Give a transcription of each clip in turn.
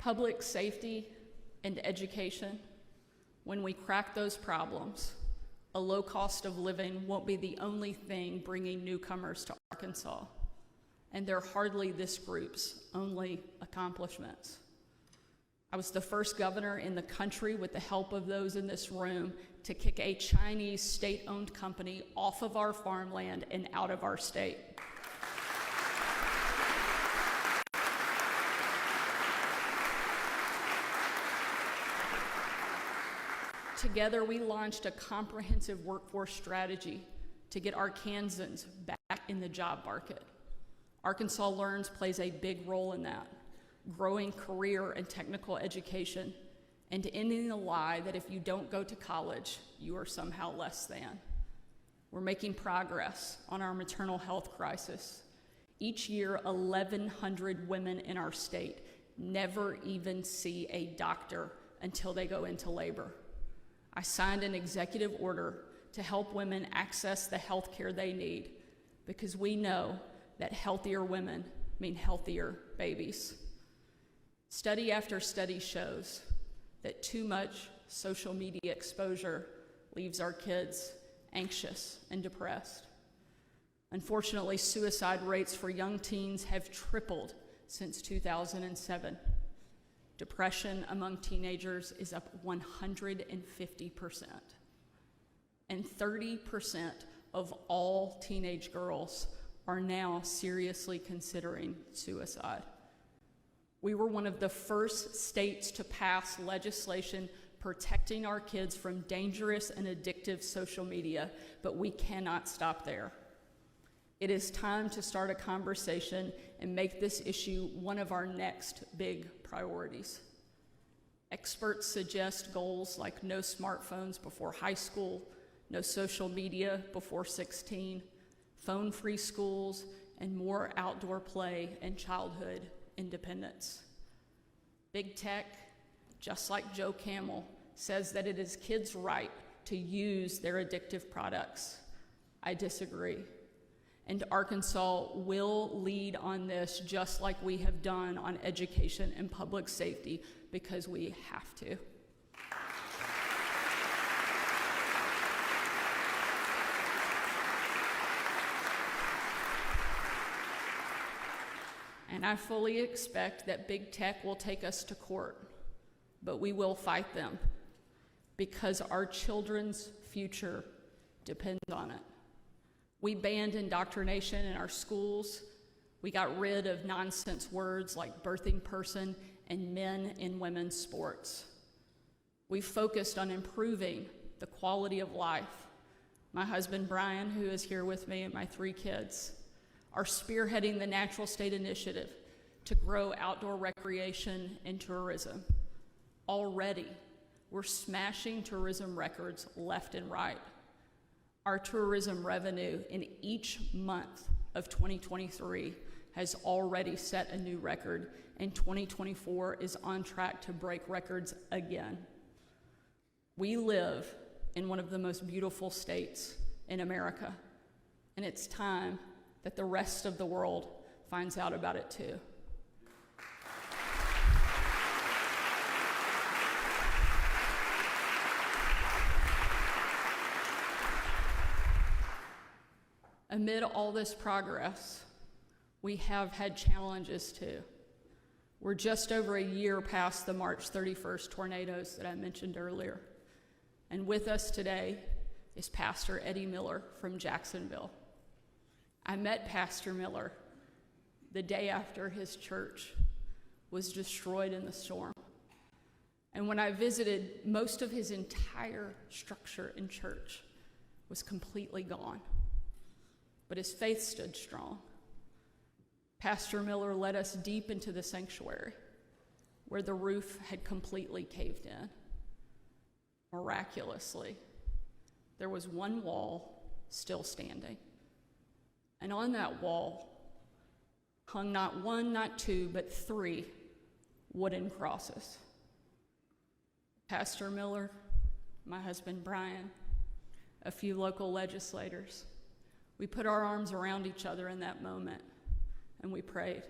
Public safety and education, when we crack those problems, a low cost of living won't be the only thing bringing newcomers to Arkansas, and they're hardly this group's only accomplishments. I was the first governor in the country, with the help of those in this room, to kick a Chinese state-owned company off of our farmland and out of our state. Together, we launched a comprehensive workforce strategy to get Arkansans back in the job market. Arkansas Learns plays a big role in that, growing career and technical education, and ending the lie that if you don't go to college, you are somehow less than. We're making progress on our maternal health crisis. Each year, 1,100 women in our state never even see a doctor until they go into labor. I signed an executive order to help women access the health care they need, because we know that healthier women mean healthier babies. Study after study shows that too much social media exposure leaves our kids anxious and depressed. Unfortunately, suicide rates for young teens have tripled since 2007. Depression among teenagers is up 150%. And 30% of all teenage girls are now seriously considering suicide. We were one of the first states to pass legislation protecting our kids from dangerous and addictive social media, but we cannot stop there. It is time to start a conversation and make this issue one of our next big priorities. Experts suggest goals like no smartphones before high school, no social media before 16, phone-free schools, and more outdoor play and childhood independence. Big tech, just like Joe Camel, says that it is kids' right to use their addictive products. I disagree. And Arkansas will lead on this, just like we have done on education and public safety, because we have to. And I fully expect that big tech will take us to court, but we will fight them, because our children's future depends on it. We banned indoctrination in our schools. We got rid of nonsense words like birthing person and men in women's sports. We focused on improving the quality of life. My husband, Brian, who is here with me, and my 3 kids are spearheading the Natural State Initiative to grow outdoor recreation and tourism. Already, we're smashing tourism records left and right. Our tourism revenue in each month of 2023 has already set a new record, and 2024 is on track to break records again. We live in one of the most beautiful states in America, and it's time that the rest of the world finds out about it too. Amid all this progress, we have had challenges too. We're just over a year past the March 31st tornadoes that I mentioned earlier. And with us today is Pastor Eddie Miller from Jacksonville. I met Pastor Miller the day after his church was destroyed in the storm. And when I visited, most of his entire structure in church was completely gone. But his faith stood strong. Pastor Miller led us deep into the sanctuary, where the roof had completely caved in. Miraculously, there was one wall still standing. And on that wall hung not 1, not 2, but 3 wooden crosses. Pastor Miller, my husband Brian, a few local legislators, we put our arms around each other in that moment, and we prayed.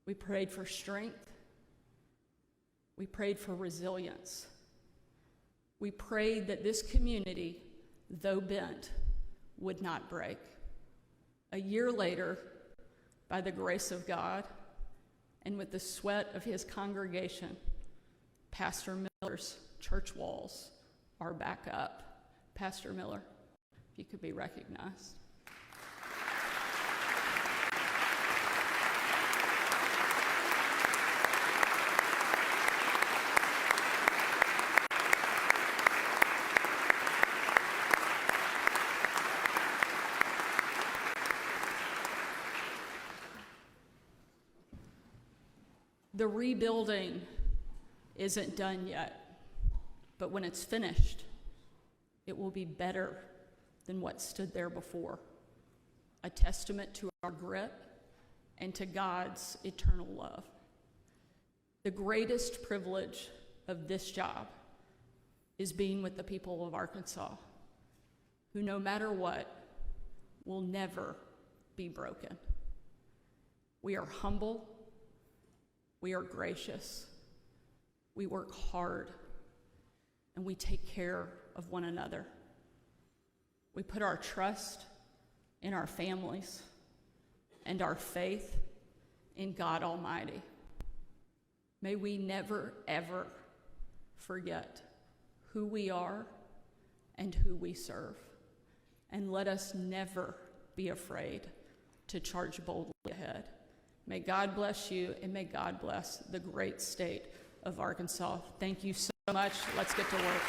We prayed for strength. We prayed for resilience. We prayed that this community, though bent, would not break. A year later, by the grace of God and with the sweat of his congregation, Pastor Miller's church walls are back up. Pastor Miller, if you could be recognized. The rebuilding isn't done yet, but when it's finished, it will be better than what stood there before, a testament to our grit and to God's eternal love. The greatest privilege of this job is being with the people of Arkansas, who no matter what, will never be broken. We are humble. We are gracious, we work hard, and we take care of one another. We put our trust in our families and our faith in God Almighty. May we never, ever forget who we are and who we serve, and let us never be afraid to charge boldly ahead. May God bless you, and may God bless the great state of Arkansas. Thank you so much. Let's get to work.